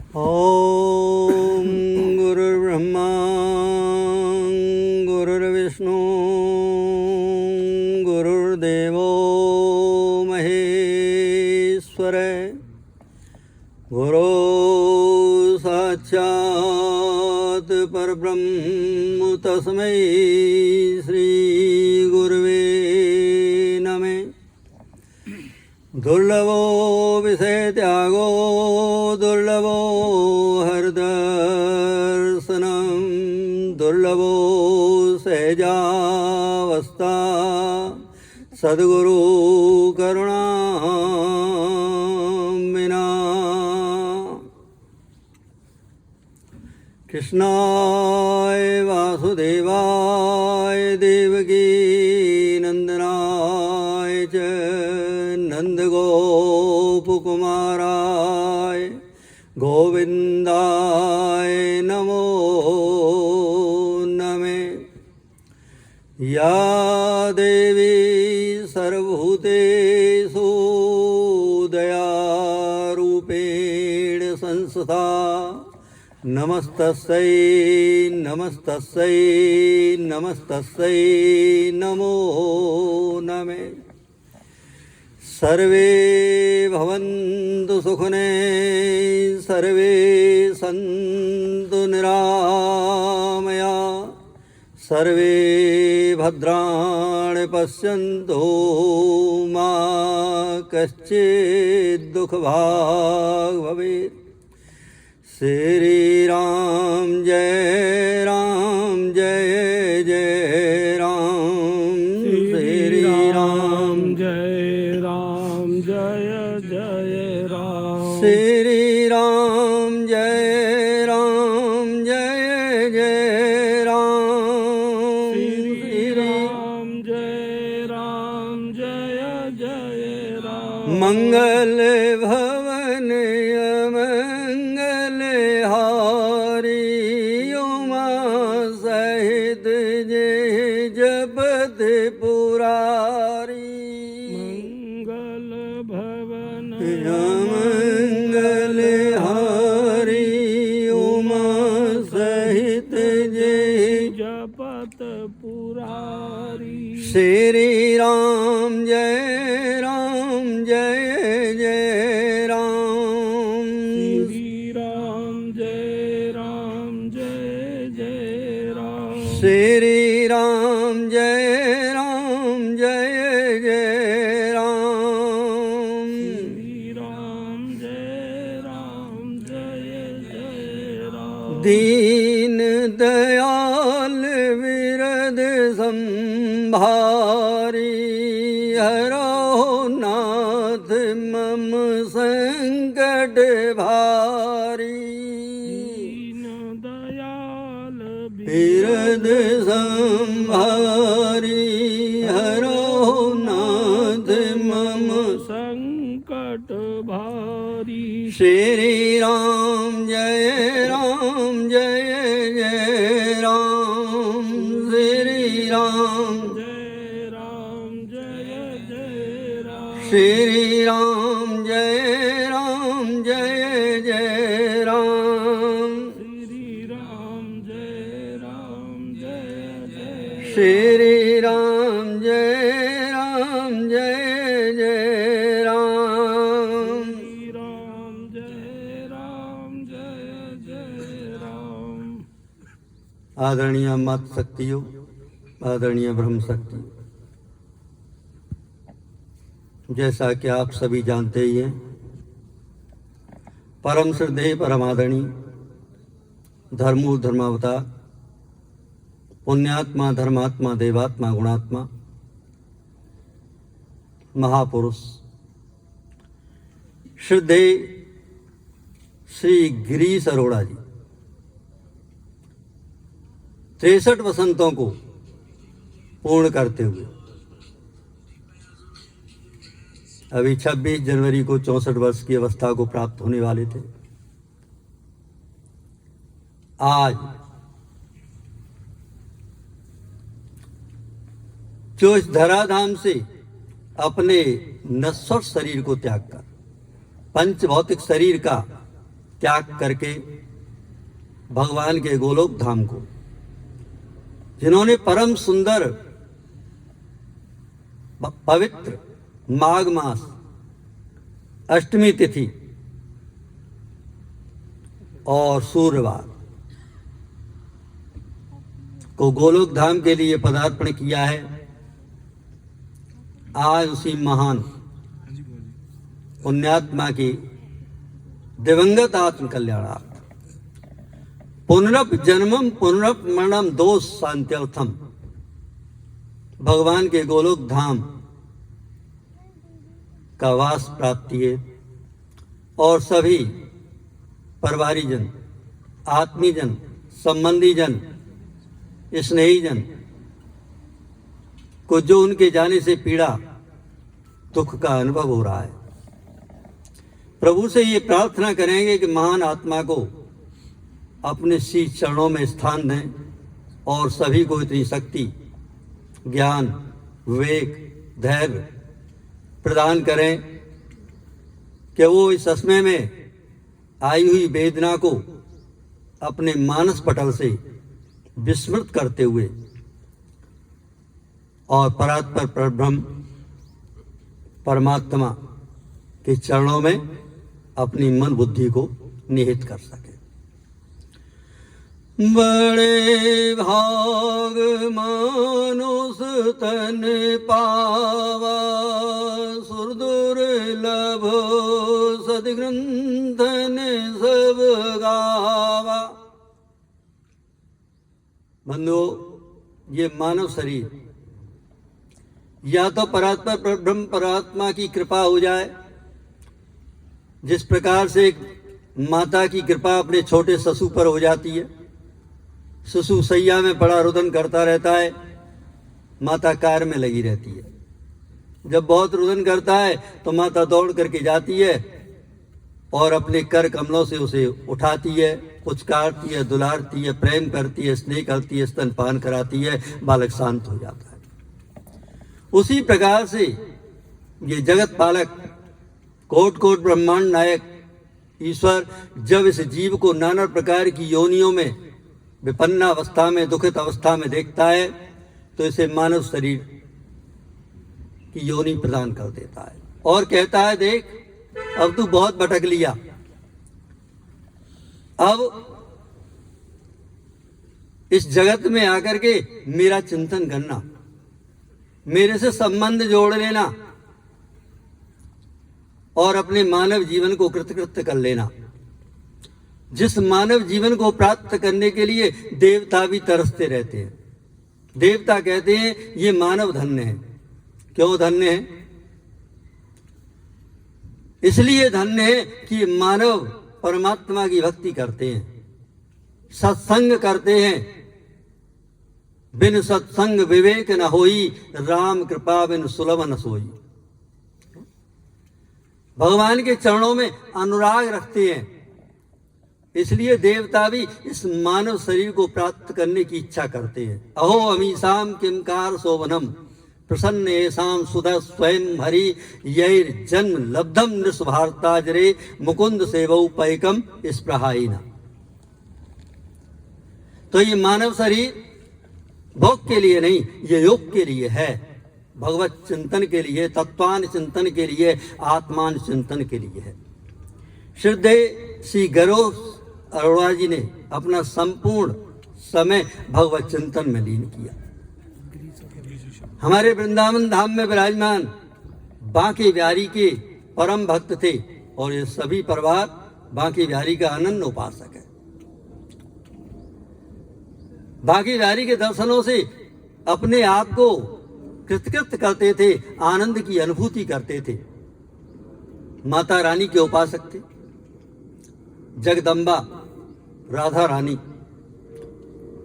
ॐ गुरुर्ब्रह्मा गुरुर्विष्णु गुरुर्देवो महेश्वर गुरु साक्षात् परब्रह्म तस्मै श्री गुरुवे नमः। दुर्लभो विषय त्यागो दुर्लभो हरदर्शनम दुर्लभो सहजावस्था सद्गुरु करुणा विना। कृष्णाय वासुदेवाय देवकी नंदनाय च नंदगोपकुमाराय गोविंदाय नमो नमः। या देवी सर्वभूतेषु दयारूपेण संस्थिता नमस्तस्यै नमस्तस्यै नमस्तस्यै नमो नमः। सर्वे भवन्तु सुखिनो सर्वे सन्तु निरामया सर्वे भद्राणि पश्यन्तु मा कश्चित् दुःखभाग् भवेत्। श्री राम जय जय राम। श्री राम जय राम जय जय राम। श्री राम जय जय राम। श्री राम जय जय राम। मंगल भवन अमंगल हारी उमा सहित जय जपत पुरारी। मंगल भवन अमंगल हारी उमा सहित जय जपत पुरारी। श्री राम जय जय राम। श्री राम जय जय राम। श्री राम जय जय राम। श्री राम जय जय राम। दीन दयाल विरद संभारी हरो नाथ मम संकट भारी। दीन दयाल विरद संभारी हरो नाथ मम संकट भारी। श्री राम जय जय राम। श्री राम जय राम। श्री राम जय जय राम। श्री राम जय श्री राम जय जय राम। श्री राम जय राम। आदरणीय माता शक्तियों, आदरणीय ब्रह्म शक्ति, जैसा कि आप सभी जानते ही हैं, परम श्रद्धेय परमादरणी धर्मो धर्मावतार पुण्यात्मा धर्मात्मा देवात्मा गुणात्मा महापुरुष श्रद्धेय श्री गिरीश अरोड़ा जी 63 वसंतों को पूर्ण करते हुए अभी 26 जनवरी को 64 वर्ष की अवस्था को प्राप्त होने वाले थे। आज जो इस धराधाम से अपने नश्वर शरीर को त्याग कर पंच भौतिक शरीर का त्याग करके भगवान के गोलोक धाम को, जिन्होंने परम सुंदर पवित्र माघ मास अष्टमी तिथि और सूर्यवार को गोलोक धाम के लिए पदार्पण किया है, आज उसी महान पुण्यात्मा की दिवंगत आत्म कल्याणार्थ पुनरप जन्मम पुनरप मरणम दोष शांत्यर्थम भगवान के गोलोक धाम का वास प्राप्ति है और सभी परिवारीजन, आत्मीजन, संबंधीजन, स्नेहीजन को जो उनके जाने से पीड़ा दुख का अनुभव हो रहा है, प्रभु से ये प्रार्थना करेंगे कि महान आत्मा को अपने शीश चरणों में स्थान दें और सभी को इतनी शक्ति, ज्ञान, विवेक, धैर्य प्रदान करें कि वो इस समय में आई हुई वेदना को अपने मानस पटल से विस्मृत करते हुए और परात्पर परब्रह्म परमात्मा के चरणों में अपनी मन बुद्धि को निहित कर सके। बड़े भाग मानुष तन पावा, सुरदुर्लभ सद्ग्रंथन सब गावा। बंधुओं, ये मानव शरीर या तो परात्पर ब्रह्म परमात्मा की कृपा हो जाए, जिस प्रकार से एक माता की कृपा अपने छोटे शिशु पर हो जाती है। शिशु सैया में बड़ा रुदन करता रहता है, माता कार्य में लगी रहती है। जब बहुत रुदन करता है तो माता दौड़ करके जाती है और अपने कर कमलों से उसे उठाती है, पुचकारती है, दुलारती है, प्रेम करती है, स्नेह करती है, स्तनपान कराती है, बालक शांत हो जाता है। उसी प्रकार से ये जगत पालक, कोट कोट ब्रह्मांड नायक ईश्वर जब इस जीव को नाना प्रकार की योनियों में, विपन्न अवस्था में, दुखित अवस्था में देखता है तो इसे मानव शरीर की योनि प्रदान कर देता है और कहता है, देख अब तू बहुत भटक लिया, अब इस जगत में आकर के मेरा चिंतन करना, मेरे से संबंध जोड़ लेना और अपने मानव जीवन को कृतकृत्य कर लेना। जिस मानव जीवन को प्राप्त करने के लिए देवता भी तरसते रहते हैं। देवता कहते हैं ये मानव धन्य है। क्यों धन्य है? इसलिए धन्य है कि मानव परमात्मा की भक्ति करते हैं, सत्संग करते हैं। बिन सत्संग विवेक न होई, राम कृपा बिन सुलभ न सोई। भगवान के चरणों में अनुराग रखते हैं, इसलिए देवता भी इस मानव शरीर को प्राप्त करने की इच्छा करते हैं। अहो अमीशाम किमकार शोभनम प्रसन्न येषाम सुधा स्वयं हरि यैर जन्म लब्धम निस्वार्थाजरे मुकुंद सेवौ पैकम स्पृहाईना। तो ये मानव शरीर भोग के लिए नहीं, ये योग के लिए है, भगवत चिंतन के लिए, तत्वान चिंतन के लिए, आत्मान चिंतन के लिए है। श्री गरो अरोड़ा जी ने अपना संपूर्ण समय भगवत चिंतन में लीन किया। हमारे वृंदावन धाम में विराजमान बांके बिहारी के परम भक्त थे और ये सभी परिवार बांके बिहारी का अनन्य उपासक है। बांके बिहारी के दर्शनों से अपने आप को कृतकृत्य करते थे, आनंद की अनुभूति करते थे। माता रानी के उपासक थे, जगदम्बा राधा रानी,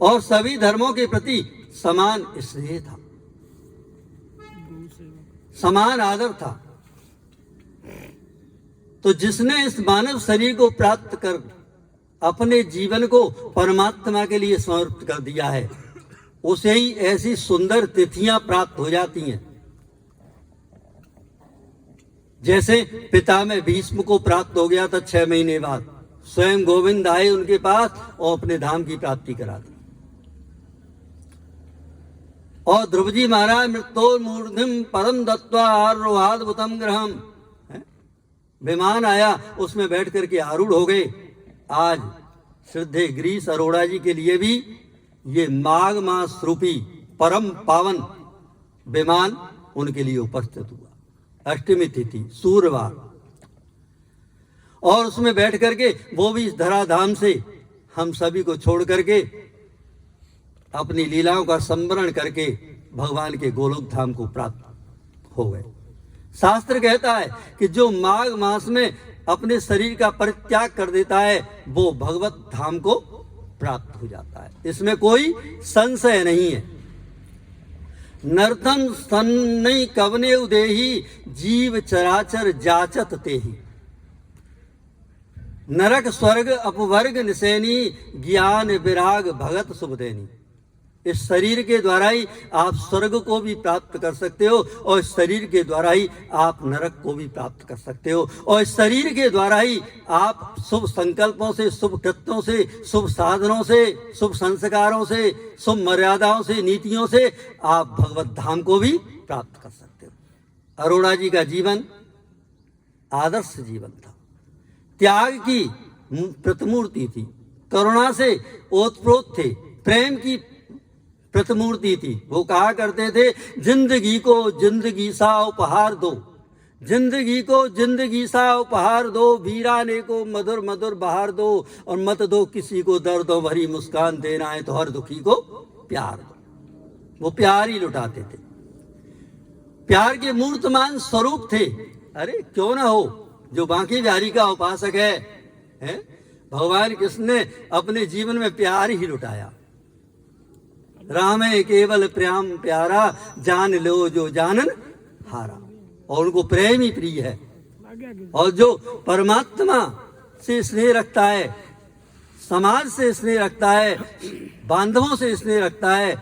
और सभी धर्मों के प्रति समान स्नेह था, समान आदर था। तो जिसने इस मानव शरीर को प्राप्त कर अपने जीवन को परमात्मा के लिए समर्पित कर दिया है, उसे ही ऐसी सुंदर तिथियां प्राप्त हो जाती हैं। जैसे पिता में भीष्म को प्राप्त हो गया था 6 महीने बाद स्वयं गोविंद आए उनके पास और अपने धाम की प्राप्ति करा दी। और ध्रुव जी महाराज मृत्योर्मूर्धिम पदम दत्वा आरोहाद्भुतम ग्रहम, विमान आया उसमें बैठ करके आरूढ़ हो गए। आज श्रद्धे गिरीश अरोड़ा जी के लिए भी ये माघ मास रूपी परम पावन विमान उनके लिए उपस्थित हुआ। अष्टमी तिथि सूर्यवार, और उसमें बैठ करके वो भी इस धराधाम से हम सभी को छोड़ करके अपनी लीलाओं का संवरण करके भगवान के गोलोक धाम को प्राप्त हो गए। शास्त्र कहता है कि जो माघ मास में अपने शरीर का परित्याग कर देता है वो भगवत धाम को प्राप्त हो जाता है, इसमें कोई संशय नहीं है। नर्तन सन्नई कवने उदेही जीव चराचर जाचत तेही, नरक स्वर्ग अपवर्ग निसैनी ज्ञान विराग भगत सुबदेनी। इस शरीर के द्वारा ही आप स्वर्ग को भी प्राप्त कर सकते हो और इस शरीर के द्वारा ही आप नरक को भी प्राप्त कर सकते हो, और इस शरीर के द्वारा ही आप शुभ संकल्पों से, शुभ कृत्यों से, शुभ साधनों से, शुभ संस्कारों से, शुभ मर्यादाओं से, नीतियों से आप भगवत धाम को भी प्राप्त कर सकते हो। अरोड़ा जी का जीवन आदर्श जीवन था, त्याग की प्रतिमूर्ति थी, करुणा से ओतप्रोत थे, प्रेम की प्रतिमूर्ति थी। वो कहा करते थे जिंदगी को जिंदगी सा उपहार दो, जिंदगी को जिंदगी सा उपहार दो, वीराने को मधुर मधुर बहार दो, और मत दो किसी को दर्दों भरी मुस्कान, देना है तो हर दुखी को प्यार दो। वो प्यार ही लुटाते थे, प्यार के मूर्तमान स्वरूप थे। अरे क्यों ना हो, जो बांके बिहारी का उपासक है भगवान कृष्ण ने अपने जीवन में प्यार ही लुटाया। राम है केवल प्रेम प्यारा, जान लो जो जानन हारा, और उनको प्रेम ही प्रिय है। और जो परमात्मा से स्नेह रखता है, समाज से स्नेह रखता है, बांधवों से स्नेह रखता है,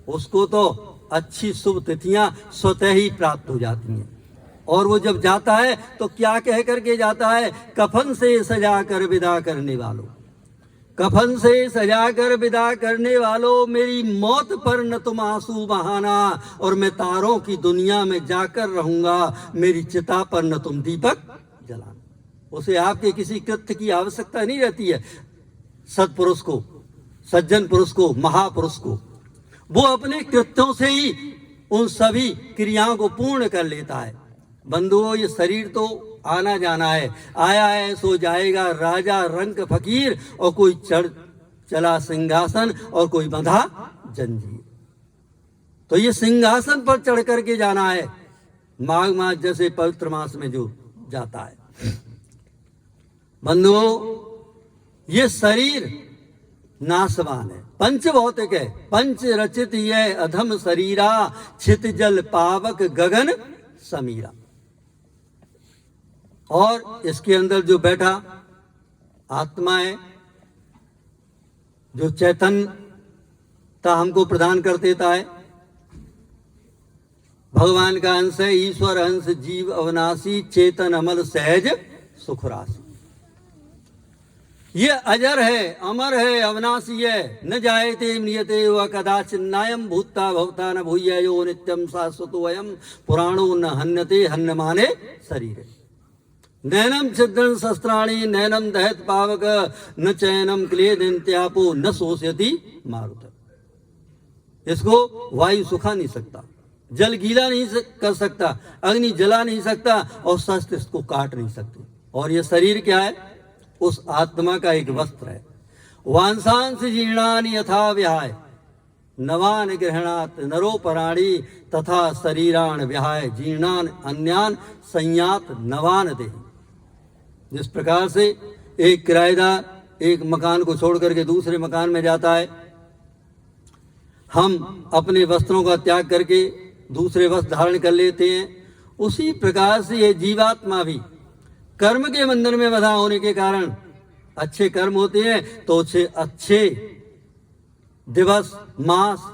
उसको तो अच्छी शुभ तिथियां स्वतः ही प्राप्त हो जाती हैं। और वो जब जाता है तो क्या कह करके जाता है, कफन से सजा कर विदा करने वालों, कफन से सजा कर विदा करने वालों, मेरी मौत पर न तुम आंसू बहाना, और मैं तारों की दुनिया में जाकर रहूंगा, मेरी चिता पर न तुम दीपक जलाना। उसे आपके किसी कृत्य की आवश्यकता नहीं रहती है। सत्पुरुष को, सज्जन पुरुष को, महापुरुष को, वो अपने कृत्यों से ही उन सभी क्रियाओं को पूर्ण कर लेता है। बंधुओं, ये शरीर तो आना जाना है, आया है सो जाएगा, राजा रंक फकीर, और कोई चढ़ चला सिंहासन और कोई बंधा जंजीर। तो ये सिंहासन पर चढ़ करके जाना है, माघ मास जैसे पवित्र मास में जो जाता है। बंधुओं, ये शरीर नाशवान है, पंच भौतिक है, पंच रचित ये अधम शरीरा, छित जल पावक गगन समीरा। और इसके अंदर जो बैठा आत्मा है, जो चैतन्यता हमको प्रदान कर देता है, भगवान का अंश है, ईश्वर अंश, जीव अविनाशी, चेतन अमल सहज सुख राशि। ये अजर है, अमर है, अविनाशी है, न जायते म्रियते व कदाचित् नायं भूता भवता न भूय यो नित्यं शाश्वतो अयं पुराणो न हन्यते हन्यमाने शरीरे। नैनम छिद्रन शस्त्राणि नैनम दहत पावक न चैनम क्लेदन्त्यापो न शोषयति मारुत। इसको वायु सुखा नहीं सकता, जल गीला नहीं कर सकता, अग्नि जला नहीं सकता, और शस्त्र इसको काट नहीं सकते। और ये शरीर क्या है? उस आत्मा का एक वस्त्र है। वांसांश जीर्णानि यथा विहाय नवान गृहणात नरोपराणी, तथा शरीरान विहाय जीर्णान अन्यान संयात नवान देहि। जिस प्रकार से एक किराएदार एक मकान को छोड़ करके दूसरे मकान में जाता है, हम अपने वस्त्रों का त्याग करके दूसरे वस्त्र धारण कर लेते हैं, उसी प्रकार से ये जीवात्मा भी कर्म के बंधन में बंधा होने के कारण अच्छे कर्म होते हैं तो उसे अच्छे दिवस, मास,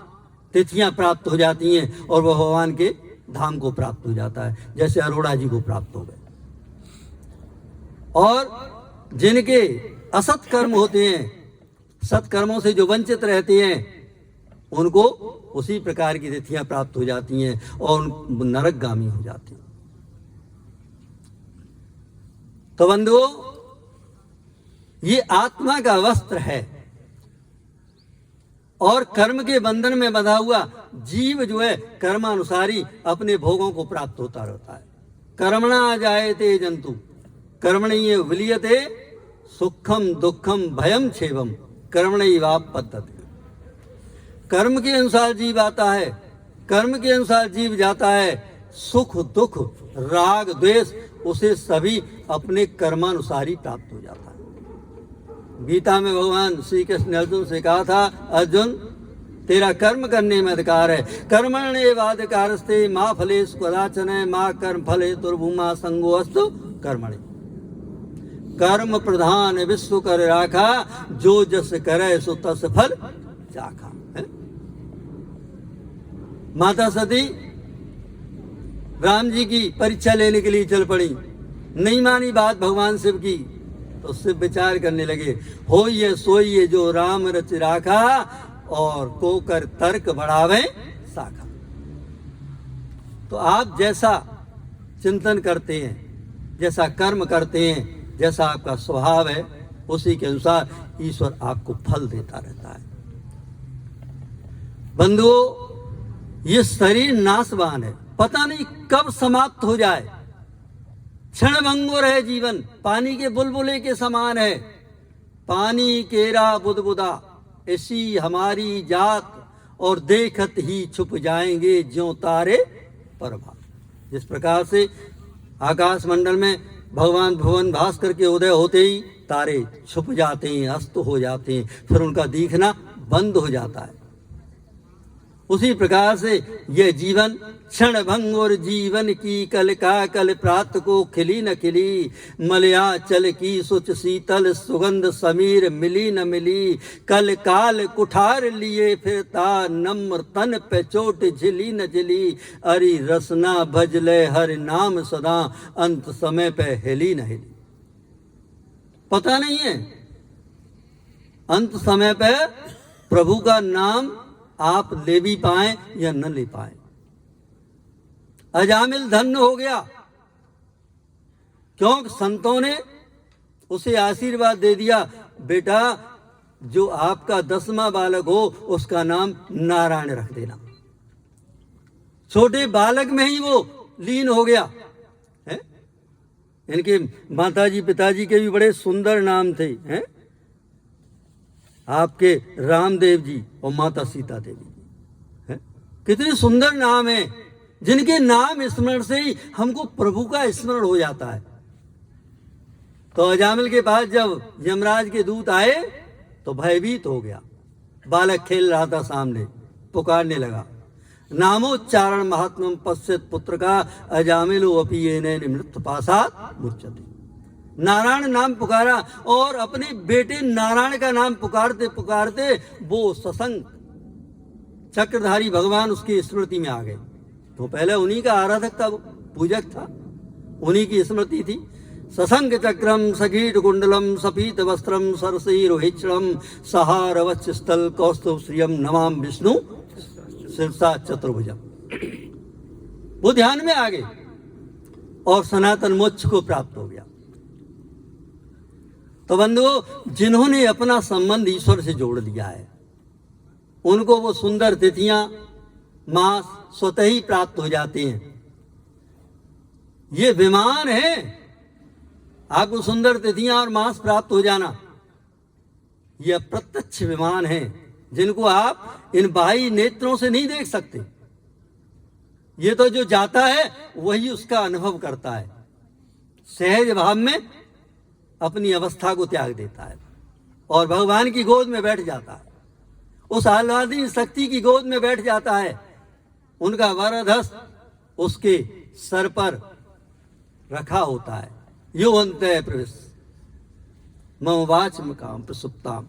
तिथियां प्राप्त हो जाती हैं और वह भगवान के धाम को प्राप्त हो जाता है, जैसे अरोड़ा जी को प्राप्त हो गए। और जिनके असत कर्म होते हैं, सत्कर्मों से जो वंचित रहते हैं, उनको उसी प्रकार की तिथियां प्राप्त हो जाती हैं और नरकगामी हो जाती हैं। तो बंधुओं, ये आत्मा का वस्त्र है और कर्म के बंधन में बंधा हुआ जीव जो है कर्मानुसारी अपने भोगों को प्राप्त होता रहता है। कर्मणा जायते जंतु कर्मणीय विलीयते सुखम दुखम भयम छेवम कर्मणैवापद्यते। कर्म के अनुसार जीव आता है, कर्म के अनुसार जीव जाता है। सुख दुख राग द्वेष उसे सभी अपने कर्मानुसार ही प्राप्त हो जाता है। गीता में भगवान श्री कृष्ण ने अर्जुन से कहा था, अर्जुन तेरा कर्म करने में अधिकार है। कर्मण्येवाधिकारस्ते मा फलेषु कदाचन मा कर्म फले दुर्भूमा संगोऽस्तु कर्मणि। कर्म प्रधान विश्व कर राखा, जो जस करे सो तस फल चाखा। माता सती राम जी की परीक्षा लेने के लिए चल पड़ी, नहीं मानी बात भगवान शिव की, तो शिव विचार करने लगे, हो ये सोइए जो राम रच राखा और को कर तर्क बढ़ावे साखा। तो आप जैसा चिंतन करते हैं, जैसा कर्म करते हैं, जैसा आपका स्वभाव है, उसी के अनुसार ईश्वर आपको फल देता रहता है। बंधुओं, ये शरीर नाशवान है, पता नहीं कब समाप्त हो जाए। क्षणभंगुर है जीवन, पानी के बुलबुले के समान है। पानी केरा बुदबुदा ऐसी हमारी जात, और देखत ही छुप जाएंगे ज्यों तारे प्रभा। जिस प्रकार से आकाश मंडल में भगवान भुवन भास्कर के उदय होते ही तारे छुप जाते हैं, अस्त हो जाते हैं, फिर उनका दिखना बंद हो जाता है। उसी प्रकार से यह जीवन क्षण भंगुर जीवन की कल का कल प्रात को खिली न खिली, मलया चल की सुच शीतल सुगंध समीर मिली न मिली, कल काल कुठार लिए फिरता नम्र तन पे चोट झिली न झिली, अरि रसना भजले हर नाम सदा अंत समय पे हिली न हिली। पता नहीं है अंत समय पे प्रभु का नाम आप ले भी पाए या न ले पाए। अजामिल धन्य हो गया, क्योंकि संतों ने उसे आशीर्वाद दे दिया, बेटा जो आपका 10वां बालक हो उसका नाम नारायण रख देना। छोटे बालक में ही वो लीन हो गया है। इनके माताजी पिताजी के भी बड़े सुंदर नाम थे हैं, आपके रामदेव जी और माता सीता देवी। कितने सुंदर नाम हैं, जिनके नाम स्मरण से ही हमको प्रभु का स्मरण हो जाता है। तो अजामिल के पास जब यमराज के दूत आए तो भयभीत हो गया। बालक खेल रहा था सामने, पुकारने लगा, नामोच्चारण महात्म पश्चित पुत्र का अजामिलो अपि येन मृत्यु पासात मुच्यते। नारायण नाम पुकारा और अपने बेटे नारायण का नाम पुकारते पुकारते वो ससंग चक्रधारी भगवान उसकी स्मृति में आ गए। तो पहले उन्हीं का आराधक था, पूजक था, उन्हीं की स्मृति थी। ससंग चक्रम सकीट कुंडलम सपीत वस्त्रम सरसी रोहिक्षणम सहारवच्च स्थल कौस्तुभ श्रियम नमाम विष्णु शीर्षा चतुर्भुजम। वो ध्यान में आ गए और सनातन मोक्ष को प्राप्त हो गया। तो बंधुओं, जिन्होंने अपना संबंध ईश्वर से जोड़ लिया है, उनको वो सुंदर तिथियां मास स्वतः ही प्राप्त हो जाते हैं। ये विमान है, आपको सुंदर तिथियां और मास प्राप्त हो जाना। ये अप्रत्यक्ष विमान है, जिनको आप इन बाह्य नेत्रों से नहीं देख सकते। ये तो जो जाता है वही उसका अनुभव करता है, सहज भाव में अपनी अवस्था को त्याग देता है और भगवान की गोद में बैठ जाता है, उस आह्लादी शक्ति की गोद में बैठ जाता है। उनका वरदहस्त उसके सर पर रखा होता है। यो अंतः प्रविश मम वाचम काम प्रसुप्ताम।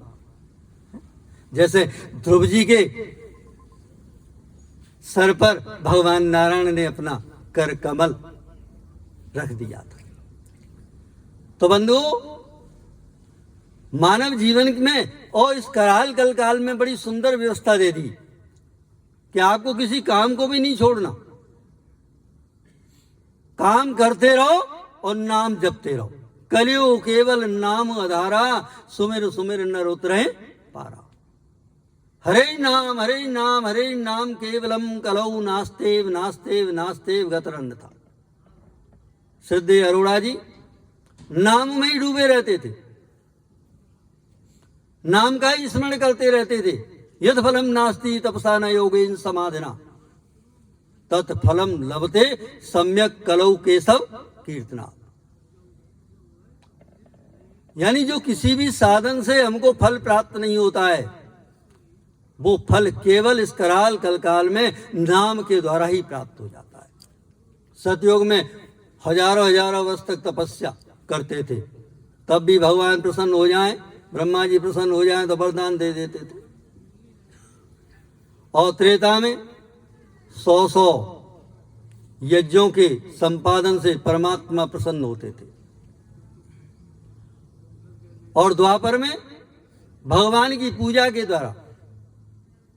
जैसे ध्रुव जी के सर पर भगवान नारायण ने अपना कर कमल रख दिया था। तो बंधुओं, मानव जीवन में और इस कराल कलकाल में बड़ी सुंदर व्यवस्था दे दी कि आपको किसी काम को भी नहीं छोड़ना, काम करते रहो और नाम जपते रहो। कलियो केवल नाम आधारा, सुमिर सुमिर नर उतरे पारा। हरे नाम हरे नाम हरे नाम केवलम कलौ नास्तेव नास्तेव नास्तेव गतरंध था। सिद्धि अरोड़ा जी नाम में ही डूबे रहते थे, नाम का ही स्मरण करते रहते थे। यद फलम नास्ति तपसा न योगेन समाधिना तत्फलम लभते सम्यक कलौ केशव कीर्तना। यानी जो किसी भी साधन से हमको फल प्राप्त नहीं होता है, वो फल केवल इस कराल कलकाल में नाम के द्वारा ही प्राप्त हो जाता है। सतयुग में हजारों हजारों वर्ष तक तपस्या करते थे, तब भी भगवान प्रसन्न हो जाएं, ब्रह्मा जी प्रसन्न हो जाएं तो वरदान दे देते थे। और त्रेता में 100 यज्ञों के संपादन से परमात्मा प्रसन्न होते थे। और द्वापर में भगवान की पूजा के द्वारा।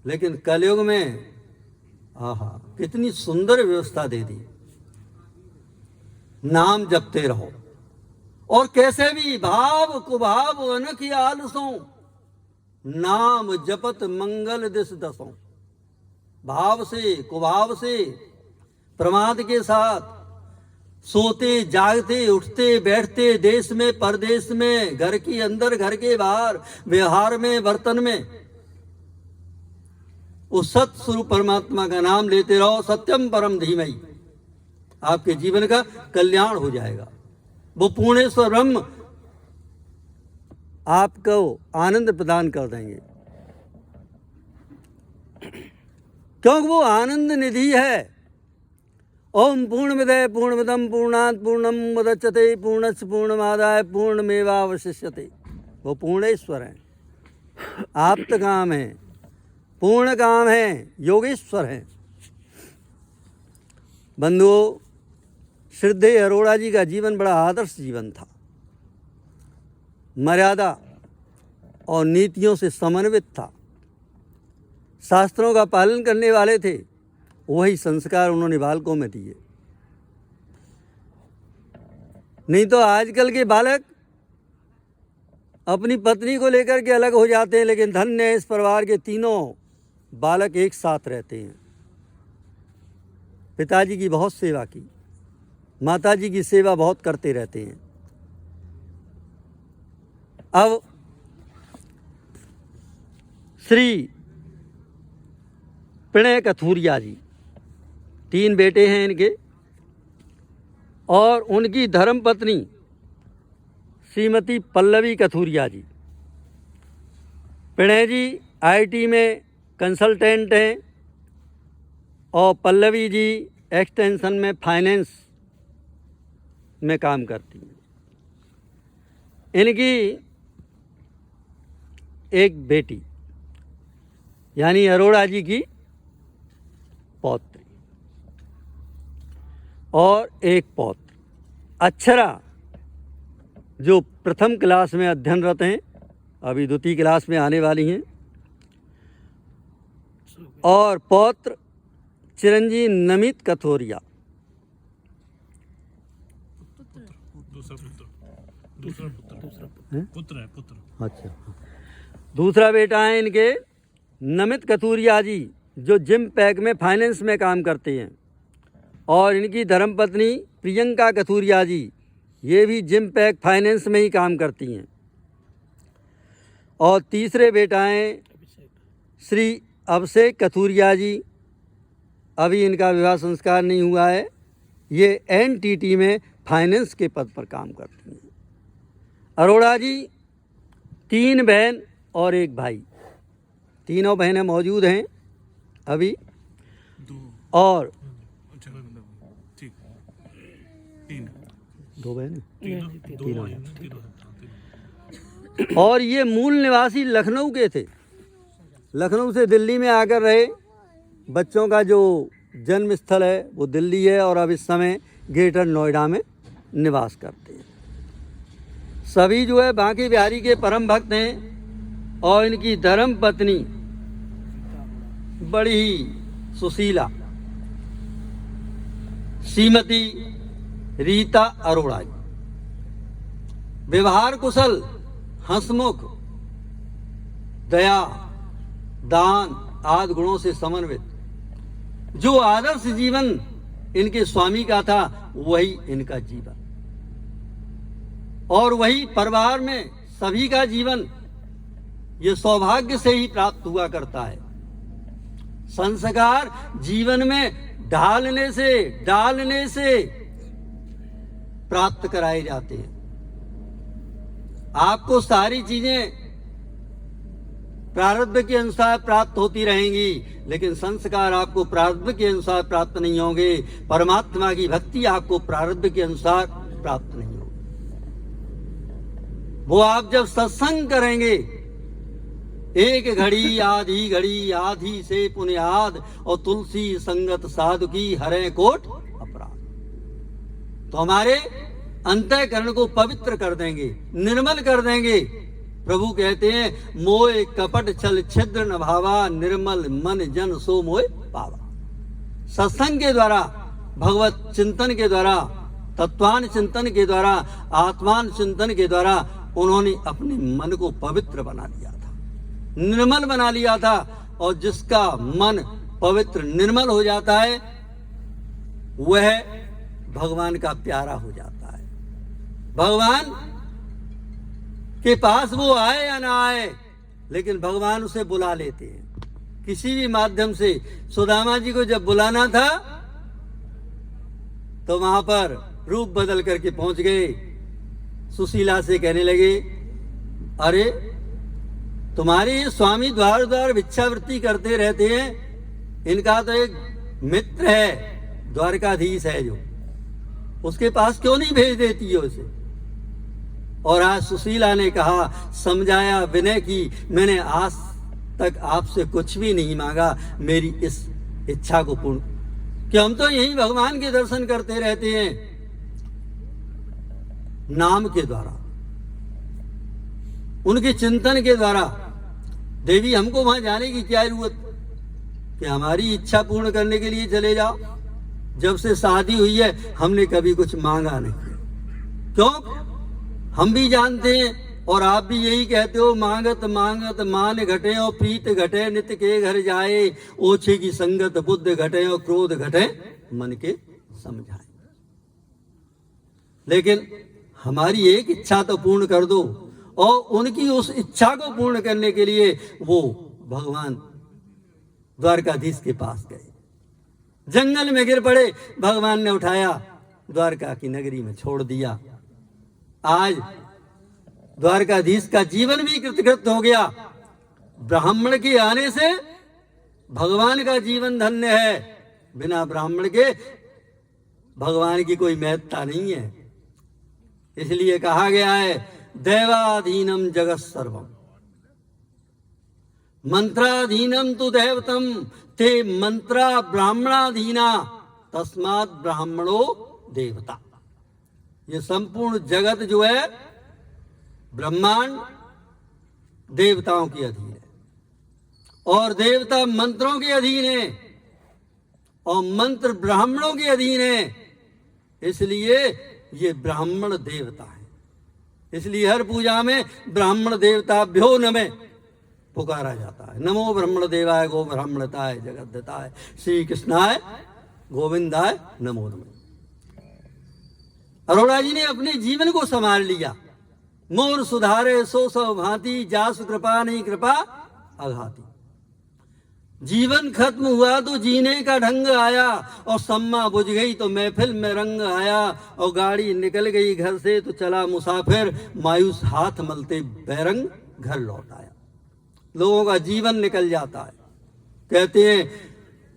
लेकिन कलयुग में आहा कितनी सुंदर व्यवस्था दे दी, नाम जपते रहो और कैसे भी भाव कुभाव अनख आलसों, नाम जपत मंगल दिस दसों। भाव से कुभाव से प्रमाद के साथ सोते जागते उठते बैठते, देश में परदेश में, घर के अंदर घर के बाहर, व्यवहार में बर्तन में, उस सत स्वरूप परमात्मा का नाम लेते रहो। सत्यम परम धीमहि, आपके जीवन का कल्याण हो जाएगा। वो पूर्णेश्वर ब्रह्म आपको आनंद प्रदान कर देंगे, क्योंकि वो आनंद निधि है। ओम पूर्णमिदः पूर्णमिदं पूर्णात् पूर्णम मुदच्यते पूर्णस्य पूर्णमादाय पूर्णमेवावशिष्यते। वो पूर्णेश्वर हैं, आप्त काम है, पूर्ण काम है, योगेश्वर हैं। बंधुओं, सिद्धि अरोड़ा जी का जीवन बड़ा आदर्श जीवन था, मर्यादा और नीतियों से समन्वित था, शास्त्रों का पालन करने वाले थे। वही संस्कार उन्होंने बालकों में दिए। नहीं तो आजकल के बालक अपनी पत्नी को लेकर के अलग हो जाते हैं, लेकिन धन्य है इस परिवार के तीनों बालक एक साथ रहते हैं। पिताजी की बहुत सेवा की, माताजी की सेवा बहुत करते रहते हैं। अब श्री प्रणय कथूरिया जी, 3 बेटे हैं इनके, और उनकी धर्मपत्नी श्रीमती पल्लवी कथूरिया जी। प्रणय जी आईटी में कंसल्टेंट हैं और पल्लवी जी एक्सटेंशन में फाइनेंस में काम करती हैं। इनकी एक बेटी यानी अरोड़ा जी की पौत्री और एक पौत्र। अक्षरा जो प्रथम क्लास में अध्ययनरत हैं, अभी द्वितीय क्लास में आने वाली हैं, और पौत्र चिरंजीव नमित कथोरिया। पुत्र है पुत्र। अच्छा, दूसरा बेटा है इनके नमित कथूरिया जी, जो जिम पैक में फाइनेंस में काम करते हैं, और इनकी धर्मपत्नी प्रियंका कथूरिया जी, ये भी जिम पैक फाइनेंस में ही काम करती हैं। और तीसरे बेटा हैं श्री अभिषेक कथूरिया जी, अभी इनका विवाह संस्कार नहीं हुआ है। ये एनटीटी में फाइनेंस के पद पर काम करती हैं। अरोड़ा जी 3 बहन और 1 भाई, तीनों बहनें मौजूद हैं अभी, और ठीक 3 2 बहनें, तीनों। और ये मूल निवासी लखनऊ के थे। लखनऊ से दिल्ली में आकर रहे। बच्चों का जो जन्म स्थल है वो दिल्ली है, और अब इस समय ग्रेटर नोएडा में निवास करते हैं। सभी जो है बांके बिहारी के परम भक्त हैं और इनकी धर्म पत्नी बड़ी ही सुशीला श्रीमती रीता अरोड़ा जी, व्यवहार कुशल, हंसमुख, दया, दान आदि गुणों से समन्वित, जो आदर्श जीवन इनके स्वामी का था वही इनका जीवन, और वही परिवार में सभी का जीवन ये सौभाग्य से ही प्राप्त हुआ करता है। संस्कार जीवन में डालने से प्राप्त कराए जाते हैं। आपको सारी चीजें प्रारब्ध के अनुसार प्राप्त होती रहेंगी, लेकिन संस्कार आपको प्रारब्ध के अनुसार प्राप्त नहीं होंगे। परमात्मा की भक्ति आपको प्रारब्ध के अनुसार प्राप्त नहीं होगी। वो आप जब सत्संग करेंगे, एक घड़ी आधी से पुण्याद, और तुलसी संगत साधु की हरे कोट अपराध, तो हमारे अंतःकरण को पवित्र कर देंगे, निर्मल कर देंगे। प्रभु कहते हैं मोह कपट छल छिद्र न भावा, निर्मल मन जन सो मोह पावा। सत्संग के द्वारा, भगवत चिंतन के द्वारा, तत्वान चिंतन के द्वारा, आत्मान चिंतन के द्वारा उन्होंने अपने मन को पवित्र बना लिया था, निर्मल बना लिया था। और जिसका मन पवित्र निर्मल हो जाता है वह भगवान का प्यारा हो जाता है। भगवान के पास वो आए या ना आए, लेकिन भगवान उसे बुला लेते हैं किसी भी माध्यम से। सुदामा जी को जब बुलाना था तो वहां पर रूप बदल करके पहुंच गए। सुशीला से कहने लगे, अरे तुम्हारे ये स्वामी द्वार द्वार भिक्षावृत्ति करते रहते हैं, इनका तो एक मित्र है द्वारकाधीश है जो, उसके पास क्यों नहीं भेज देती है उसे। और आज सुशीला ने कहा, समझाया, विनय की, मैंने आज तक आपसे कुछ भी नहीं मांगा, मेरी इस इच्छा को पूर्ण, कि हम तो यही भगवान के दर्शन करते रहते हैं नाम के द्वारा, उनके चिंतन के द्वारा। देवी हमको वहां जाने की क्या जरूरत कि हमारी इच्छा पूर्ण करने के लिए चले जाओ। जब से शादी हुई है हमने कभी कुछ मांगा नहीं। क्यों? हम भी जानते हैं और आप भी यही कहते हो, मांगत मांगत मान घटे और प्रीत घटे, नित्य के घर जाए, ओछे की संगत बुद्ध घटे और क्रोध घटे, मन के समझाए। लेकिन हमारी एक इच्छा तो पूर्ण कर दो। और उनकी उस इच्छा को पूर्ण करने के लिए वो भगवान द्वारकाधीश के पास गए, जंगल में गिर पड़े, भगवान ने उठाया, द्वारका की नगरी में छोड़ दिया। आज द्वारकाधीश का जीवन भी कृतकृत हो गया। ब्राह्मण के आने से भगवान का जीवन धन्य है। बिना ब्राह्मण के भगवान की कोई महत्ता नहीं है। इसलिए कहा गया है, दैवाधीनम जगत सर्वम, मंत्राधीनम तु दैवतम, ते मंत्रा ब्राह्मणाधीना, तस्मात् ब्राह्मणो देवता। ये संपूर्ण जगत जो है, ब्रह्मांड देवताओं के अधीन है, और देवता मंत्रों के अधीन है, और मंत्र ब्राह्मणों के अधीन है। इसलिए ये ब्राह्मण देवता है। इसलिए हर पूजा में ब्राह्मण देवताभ्यो नमः पुकारा जाता है। नमो ब्राह्मण देवाय गो ब्राह्मणताय जगद्दताय श्री कृष्णाय गोविंदाय नमो नमः। अरोड़ा जी ने अपने जीवन को संभाल लिया। मोर सुधारे सो सौ भांति, जासु कृपा नहीं कृपा अघाती। जीवन खत्म हुआ तो जीने का ढंग आया, और सम्मा बुझ गई तो महफिल में रंग आया, और गाड़ी निकल गई घर से तो चला मुसाफिर, मायूस हाथ मलते बैरंग घर लौट आया। लोगों का जीवन निकल जाता है। कहते हैं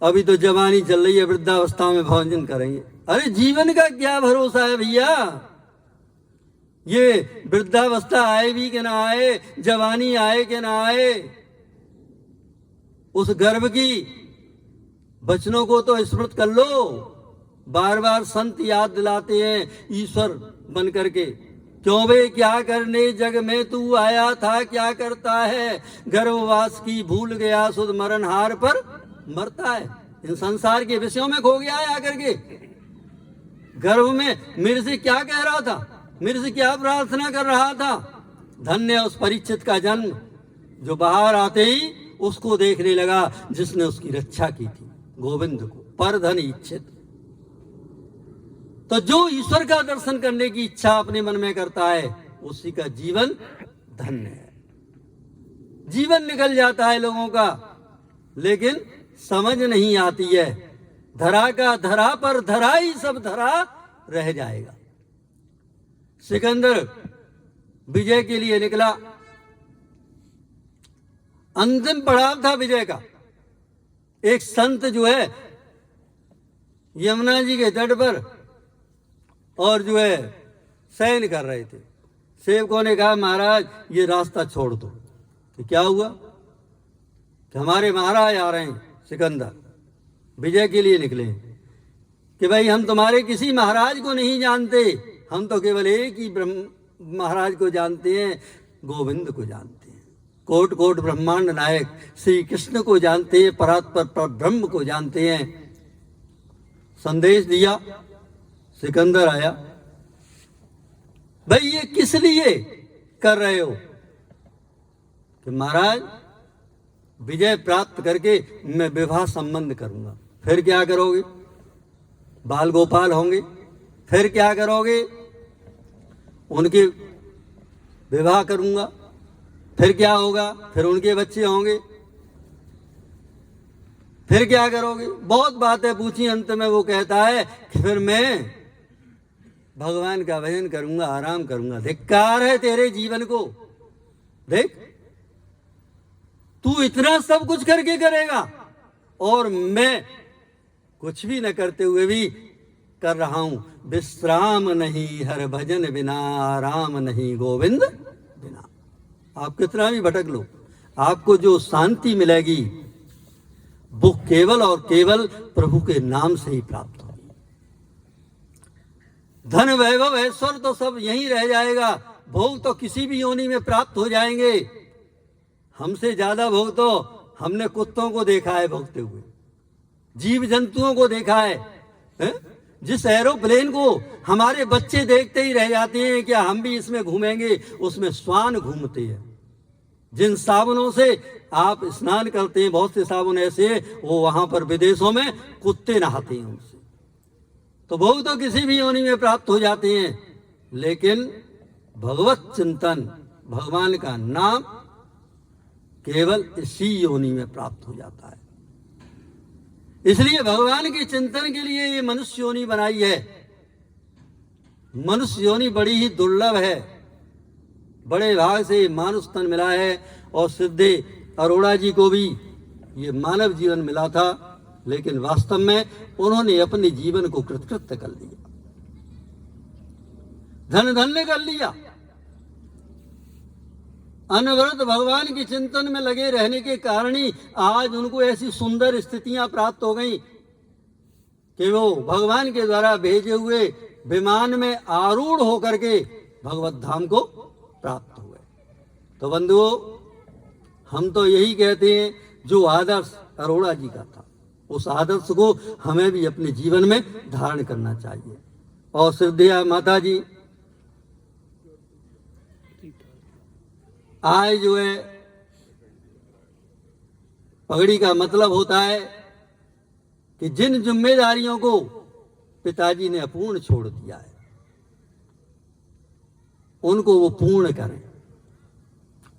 अभी तो जवानी चल रही है, वृद्धावस्था में भोजन करेंगे। अरे जीवन का क्या भरोसा है भैया। ये वृद्धावस्था आए भी कि ना आए, जवानी आए कि ना आए, उस गर्भ की वचनों को तो स्मृत कर लो। बार बार संत याद दिलाते हैं ईश्वर बन करके क्यों बे क्या करने जग में तू आया था, क्या करता है गर्भवास की भूल गया, सुध मरण हार पर मरता है। इन संसार के विषयों में खो गया है आकर के। गर्भ में मेरे से क्या कह रहा था, मेरे से क्या प्रार्थना कर रहा था। धन्य उस परीक्षित का जन्म जो बाहर आते ही उसको देखने लगा जिसने उसकी रक्षा की थी, गोविंद को, पर धन इच्छित। तो जो ईश्वर का दर्शन करने की इच्छा अपने मन में करता है उसी का जीवन धन्य है। जीवन निकल जाता है लोगों का, लेकिन समझ नहीं आती है। धरा का धरा पर धरा ही सब धरा रह जाएगा। सिकंदर विजय के लिए निकला, अंतिम पड़ाव था विजय का। एक संत जो है यमुना जी के तट पर और जो है शयन कर रहे थे। सेवकों ने कहा महाराज ये रास्ता छोड़ दो। तो क्या हुआ कि हमारे महाराज आ रहे हैं, सिकंदर विजय के लिए निकले कि भाई हम तुम्हारे किसी महाराज को नहीं जानते, हम तो केवल एक ही महाराज को जानते हैं, गोविंद को जानते हैं। कोट कोट ब्रह्मांड नायक श्री कृष्ण को जानते हैं, परात्पर ब्रह्म को जानते हैं। संदेश दिया, सिकंदर आया, भाई ये किस लिए कर रहे हो? कि महाराज विजय प्राप्त करके मैं विवाह संबंध करूंगा। फिर क्या करोगे? बाल गोपाल होंगे। फिर क्या करोगे? उनके विवाह करूंगा। फिर क्या होगा? फिर उनके बच्चे होंगे। फिर क्या करोगे? बहुत बातें पूछी। अंत में वो कहता है कि फिर मैं भगवान का भजन करूंगा, आराम करूंगा। धिक्कार है तेरे जीवन को। देख तू इतना सब कुछ करके करेगा और मैं कुछ भी न करते हुए भी कर रहा हूं। विश्राम नहीं हर भजन बिना, आराम नहीं गोविंद बिना। आप कितना भी भटक लो, आपको जो शांति मिलेगी वो केवल और केवल प्रभु के नाम से ही प्राप्त होगी। धन वैभव ऐश्वर्य तो सब यहीं रह जाएगा, भोग तो किसी भी योनि में प्राप्त हो जाएंगे। हमसे ज्यादा भोग तो हमने कुत्तों को देखा है भोगते हुए, जीव जंतुओं को देखा है? जिस एरोप्लेन को हमारे बच्चे देखते ही रह जाते हैं क्या हम भी इसमें घूमेंगे, उसमें श्वान घूमते हैं। जिन साबुनों से आप स्नान करते हैं, बहुत से साबुन ऐसे वो वहां पर विदेशों में कुत्ते नहाते हैं उनसे। तो भोग तो किसी भी योनि में प्राप्त हो जाते हैं, लेकिन भगवत चिंतन, भगवान का नाम केवल इसी योनि में प्राप्त हो जाता है। इसलिए भगवान के चिंतन के लिए ये मनुष्य योनि बनाई है। मनुष्य योनि बड़ी ही दुर्लभ है, बड़े भाग से मानुष तन मिला है। और सिद्धे अरोड़ा जी को भी ये मानव जीवन मिला था, लेकिन वास्तव में उन्होंने अपने जीवन को कृतकृत्य कर लिया, धन धन्य कर लिया। अनवरत भगवान के चिंतन में लगे रहने के कारण ही आज उनको ऐसी सुंदर स्थितियां प्राप्त हो गई कि वो भगवान के द्वारा भेजे हुए विमान में आरूढ़ होकर के भगवत धाम को प्राप्त हुए। तो बंधुओं, हम तो यही कहते हैं जो आदर्श अरोड़ा जी का था, उस आदर्श को हमें भी अपने जीवन में धारण करना चाहिए। और सिद्धिया माता जी आज जो है पगड़ी का मतलब होता है कि जिन जिम्मेदारियों को पिताजी ने अपूर्ण छोड़ दिया है उनको वो पूर्ण करें,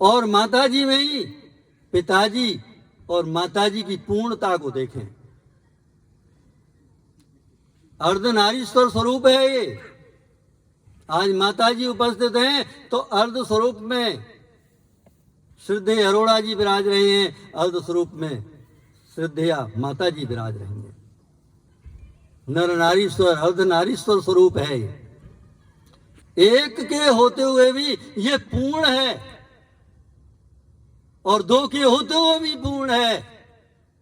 और माताजी में ही पिताजी और माताजी की पूर्णता को देखें। अर्धनारीश्वर स्वरूप है ये। आज माताजी उपस्थित हैं तो अर्ध स्वरूप में श्रद्धेय अरोड़ा जी विराज रहे हैं, अर्ध स्वरूप में श्रद्धेया माता जी विराज रहेंगे। नर नारीश्वर अर्ध नारीश्वर स्वरूप है। एक के होते हुए भी ये पूर्ण है और दो के होते हुए भी पूर्ण है,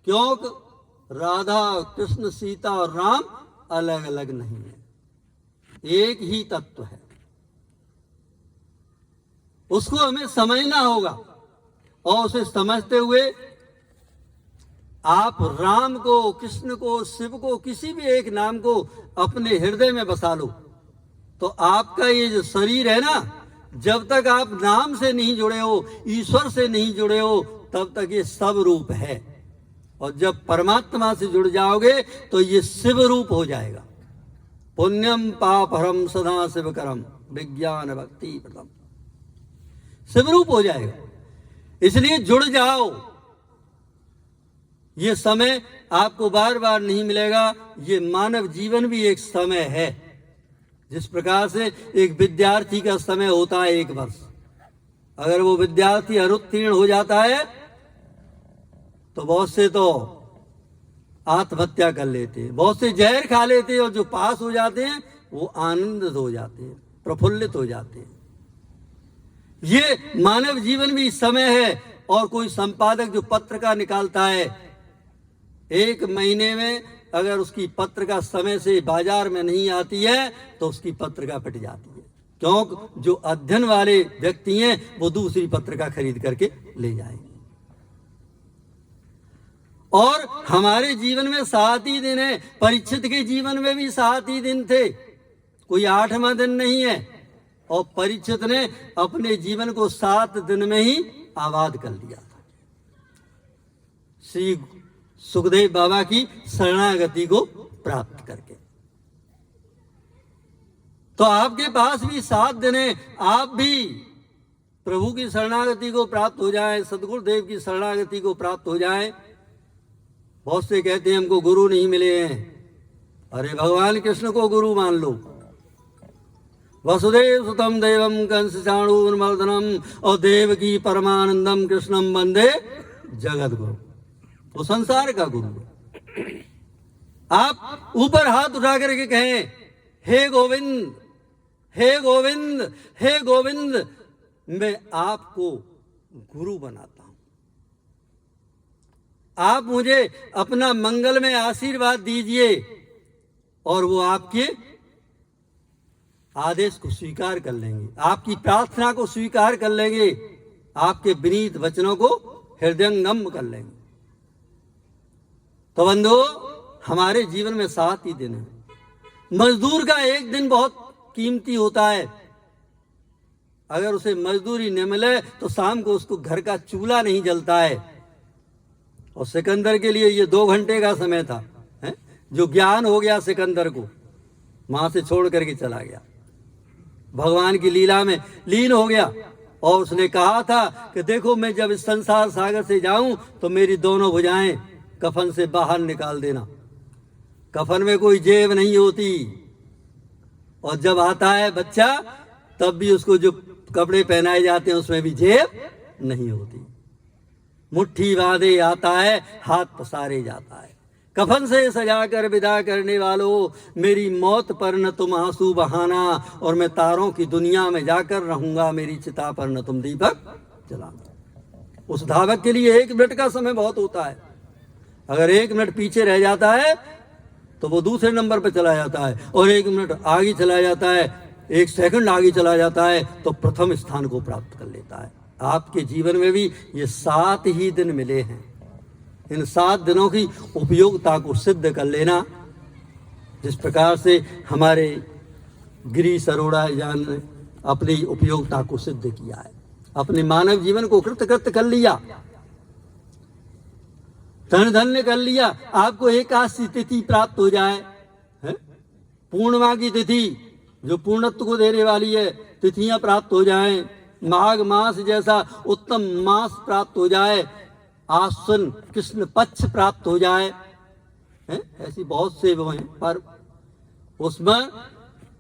क्योंकि राधा कृष्ण सीता और राम अलग अलग नहीं है, एक ही तत्व है। उसको हमें समझना होगा और उसे समझते हुए आप राम को, कृष्ण को, शिव को, किसी भी एक नाम को अपने हृदय में बसा लो, तो आपका ये जो शरीर है ना, जब तक आप नाम से नहीं जुड़े हो, ईश्वर से नहीं जुड़े हो, तब तक ये सब रूप है। और जब परमात्मा से जुड़ जाओगे तो ये शिव रूप हो जाएगा। पुण्यम पापहरम सदा शिव करम विज्ञान भक्ति प्रदम, शिव रूप हो जाएगा। इसलिए जुड़ जाओ। ये समय आपको बार बार नहीं मिलेगा। ये मानव जीवन भी एक समय है। जिस प्रकार से एक विद्यार्थी का समय होता है 1 वर्ष, अगर वो विद्यार्थी अनुत्तीर्ण हो जाता है तो बहुत से तो आत्महत्या कर लेते हैं, बहुत से जहर खा लेते हैं, और जो पास हो जाते हैं वो आनंदित हो जाते हैं, प्रफुल्लित हो जाते हैं। ये मानव जीवन भी समय है। और कोई संपादक जो पत्रिका निकालता है, 1 महीने में अगर उसकी पत्रिका समय से बाजार में नहीं आती है तो उसकी पत्रिका पिट जाती है। क्यों? जो अध्ययन वाले व्यक्ति हैं वो दूसरी पत्रिका खरीद करके ले जाएंगे। और हमारे जीवन में 7 ही दिन है। परीक्षित के जीवन में भी 7 ही दिन थे, कोई 8वां दिन नहीं है। और परीक्षित ने अपने जीवन को 7 दिन में ही आबाद कर लिया था, श्री सुखदेव बाबा की शरणागति को प्राप्त करके। तो आपके पास भी 7 दिन है। आप भी प्रभु की शरणागति को प्राप्त हो जाए, सदगुरुदेव की शरणागति को प्राप्त हो जाए। बहुत से कहते हैं हमको गुरु नहीं मिले हैं। अरे भगवान कृष्ण को गुरु मान लो। वसुदेव सुतम देवम कंस चाणूरमर्दनम और देवकी परमानंदम कृष्णम वंदे जगत गुरु। वो संसार का गुरु है। आप ऊपर हाथ उठा करके कहें, हे गोविंद, हे गोविंद, हे गोविंद, मैं आपको गुरु बनाता हूं। आप मुझे अपना मंगल में आशीर्वाद दीजिए। और वो आपके आदेश को स्वीकार कर लेंगे, आपकी प्रार्थना को स्वीकार कर लेंगे, आपके विनीत वचनों को हृदयंगम कर लेंगे। तो बंधु, हमारे जीवन में 7 ही दिन है। मजदूर का 1 दिन बहुत कीमती होता है। अगर उसे मजदूरी न मिले तो शाम को उसको घर का चूल्हा नहीं जलता है। और सिकंदर के लिए ये 2 घंटे का समय था, है? जो ज्ञान हो गया सिकंदर को, वहां से छोड़ करके चला गया, भगवान की लीला में लीन हो गया। और उसने कहा था कि देखो, मैं जब इस संसार सागर से जाऊं तो मेरी दोनों भुजाएं कफन से बाहर निकाल देना। कफन में कोई जेब नहीं होती, और जब आता है बच्चा तब भी उसको जो कपड़े पहनाए जाते हैं उसमें भी जेब नहीं होती। मुट्ठी बांधे आता है, हाथ पसारे जाता है। कफन से सजाकर विदा करने वालों, मेरी मौत पर न तुम आंसू बहाना, और मैं तारों की दुनिया में जाकर रहूंगा, मेरी चिता पर न तुम दीपक जलाना। उस धावक के लिए 1 मिनट का समय बहुत होता है। अगर 1 मिनट पीछे रह जाता है तो वो दूसरे नंबर पर चला जाता है, और 1 मिनट आगे चला जाता है, 1 सेकंड आगे चला जाता है तो प्रथम स्थान को प्राप्त कर लेता है। आपके जीवन में भी ये 7 ही दिन मिले हैं। इन 7 दिनों की उपयोगिता को सिद्ध कर लेना। जिस प्रकार से हमारे गिरीश अरोड़ा जान ने अपनी उपयोगिता को सिद्ध किया है, अपने मानव जीवन को कृतकृत्य कर लिया, धन धन्य कर लिया। आपको एकादशी तिथि प्राप्त हो जाए, है? पूर्णिमा की तिथि जो पूर्णत्व को देने वाली है, तिथियां प्राप्त हो जाएं, माघ मास जैसा उत्तम मास प्राप्त हो जाए, आश्विन कृष्ण पक्ष प्राप्त हो जाए, है? ऐसी बहुत से वो हैं, पर उसमें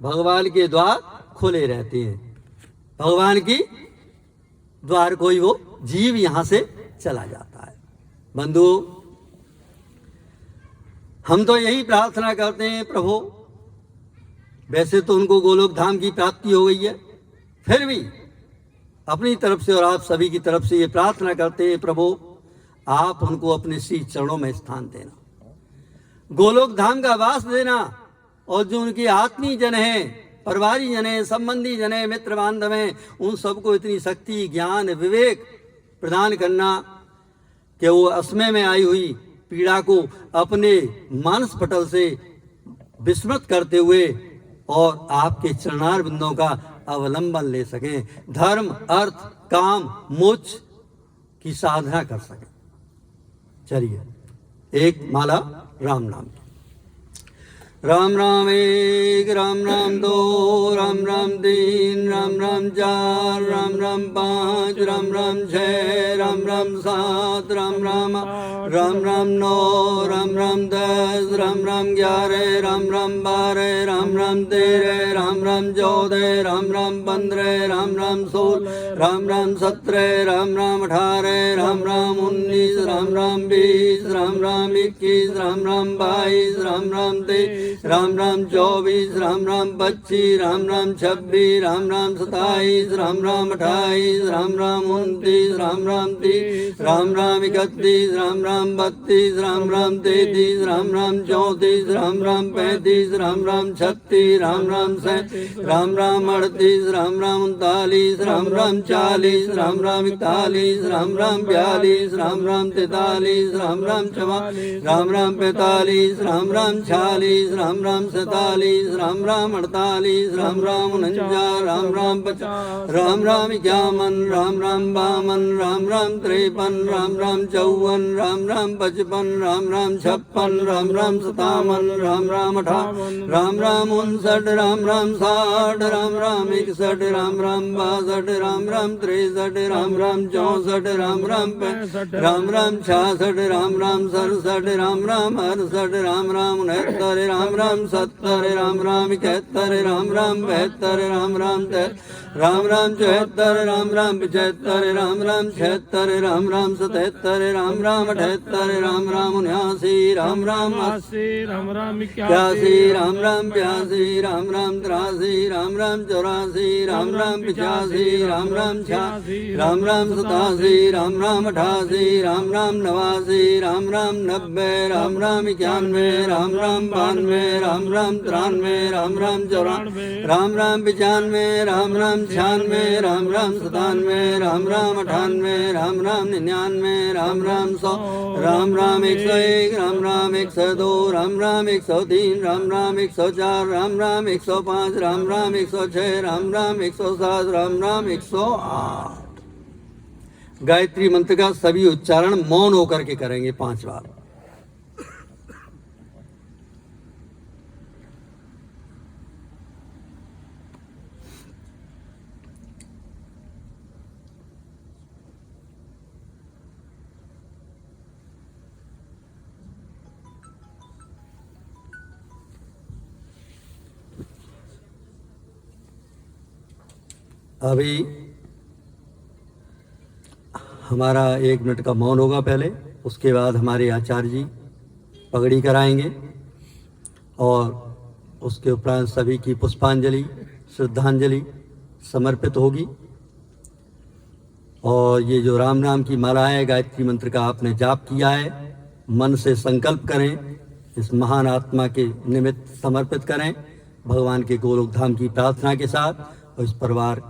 भगवान के द्वार खुले रहते हैं। भगवान की द्वार कोई वो जीव यहां से चला जाता है। बंधु, हम तो यही प्रार्थना करते हैं, प्रभु वैसे तो उनको गोलोक धाम की प्राप्ति हो गई है, फिर भी अपनी तरफ से और आप सभी की तरफ से ये प्रार्थना करते हैं, प्रभु आप उनको अपने श्री चरणों में स्थान देना, गोलोक धाम का वास देना, और जो उनके आत्मीय जन हैं परिवारी जने, संबंधी जने, मित्र बांधवें, उन सबको इतनी शक्ति, ज्ञान, विवेक प्रदान करना कि वो असमय में आई हुई पीड़ा को अपने मानस पटल से विस्मृत करते हुए और आपके चरणार बिंदों का अवलंबन ले सकें, धर्म, अर्थ, काम, मोक्ष की साधना कर सकें। चलिए एक माला राम नाम की। राम राम एक, राम राम दो, राम राम तीन, राम राम चार, राम राम पाँच, राम राम छः, राम राम सात, राम राम राम राम नौ, राम राम 10, राम राम 11, राम राम 12, राम राम 13, राम राम 14, राम राम 15, राम राम 16, राम राम 17, राम राम 18, राम राम 19, राम राम 20, राम राम 21, राम राम 22, राम राम 23, राम राम 24, राम राम 25, राम राम 26, राम राम 27, राम राम 28, राम राम 29, राम राम 30, राम राम 31, राम राम 32, राम राम 33, राम राम 34, राम राम 35, राम राम 36, राम राम 37, राम राम 38, राम राम 39, राम राम 40, राम राम 41, राम राम 42, राम राम 43, राम राम 44, राम राम 45, राम राम 46, राम राम 47, राम राम 48, राम राम 49, राम राम 50, राम राम 51, राम राम 52, राम राम 53, राम राम 54, राम राम 55, राम राम 56, राम राम 57, राम राम 58, राम राम 59, राम राम 60, राम राम 61, राम राम 62, राम राम 63, राम राम 64, राम राम 65, राम राम 66, राम राम 67, राम राम 68, राम राम 69, राम राम 70, राम राम 71, राम राम 72, राम राम 73, राम राम 74, राम राम 75, राम राम 76, राम राम 77, राम राम 78, राम राम 79, राम राम 80, राम राम 81, राम राम 82, राम राम 83, राम राम 84, राम राम 85, राम राम 86, राम राम 87, राम राम 88, राम राम 89, राम राम 90, राम राम 91, राम राम 92, राम राम 93, राम राम 94, राम राम 95, राम राम 96, राम राम 97, राम राम 98, राम राम 99, राम राम 100, राम राम 101, राम राम 102, राम राम 103, राम राम 104, राम राम 105, राम राम 106, राम राम 107, राम राम 108। गायत्री मंत्र का सभी उच्चारण मौन होकर के करेंगे 5 बार। अभी हमारा 1 मिनट का मौन होगा पहले, उसके बाद हमारे आचार्य जी पगड़ी कराएंगे और उसके उपरांत सभी की पुष्पांजलि, श्रद्धांजलि समर्पित होगी। और ये जो राम नाम की माला है, गायत्री मंत्र का आपने जाप किया है, मन से संकल्प करें, इस महान आत्मा के निमित्त समर्पित करें, भगवान के गोलोक धाम की प्रार्थना के साथ, और इस परिवार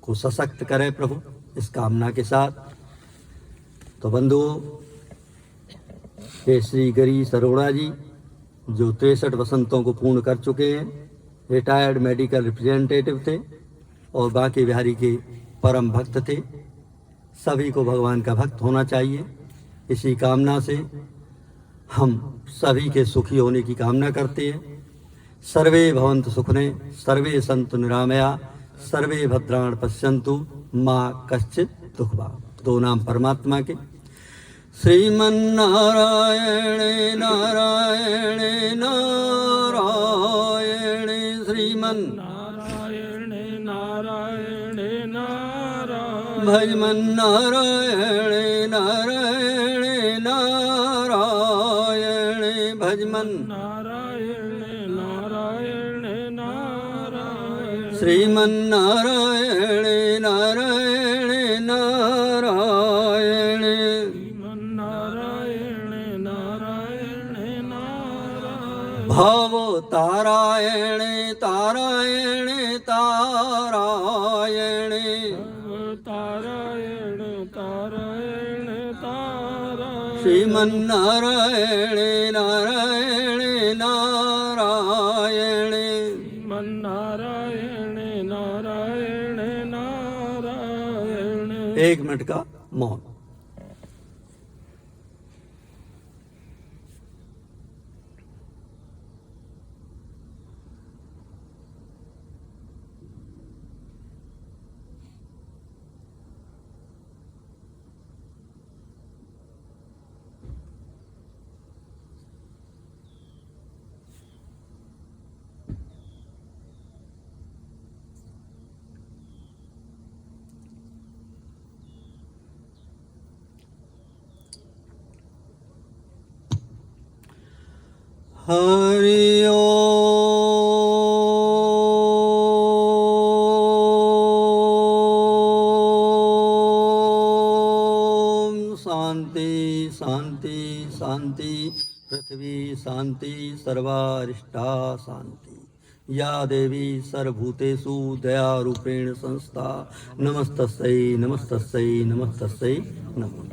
को सशक्त करें प्रभु, इस कामना के साथ। तो बंधुओं, ये श्री गिरीश अरोड़ा जी जो 63 वसंतों को पूर्ण कर चुके हैं, रिटायर्ड मेडिकल रिप्रेजेंटेटिव थे और बांके बिहारी के परम भक्त थे। सभी को भगवान का भक्त होना चाहिए। इसी कामना से हम सभी के सुखी होने की कामना करते हैं। सर्वे भवन्तु सुखिने, सर्वे सन्तु निरामया, सर्वे भद्राणि पश्यन्तु मां कश्चित् दुःखभाग्। 2 नाम परमात्मा के। श्रीमन्नारायणे नारायणे नारायणे, श्रीमन्नारायणे नारायणे नारायणे, भजमन्नारायणे नारायणे नारायणे, भजमन्नारायणे नारायणे नारायणे, श्रीमन्नारायणे नारायणे नारायणे, श्रीमन्नारायणे नारायणे नारायणे, भवतारायणे तारायणे तारायणे तारायण तारायण तारायण श्रीमन्नारायणे नारायणे नारायणे नारायण नारायण नारायण। 1 मिनट का मौन। हरि ओम। शांति शांति शांति। पृथ्वी शांति सर्वारिष्टा शांति। या देवी सर्वभूतेषु दयारूपेण संस्था नमस्तस्यै नमस्तस्यै नमस्तस्यै नमो।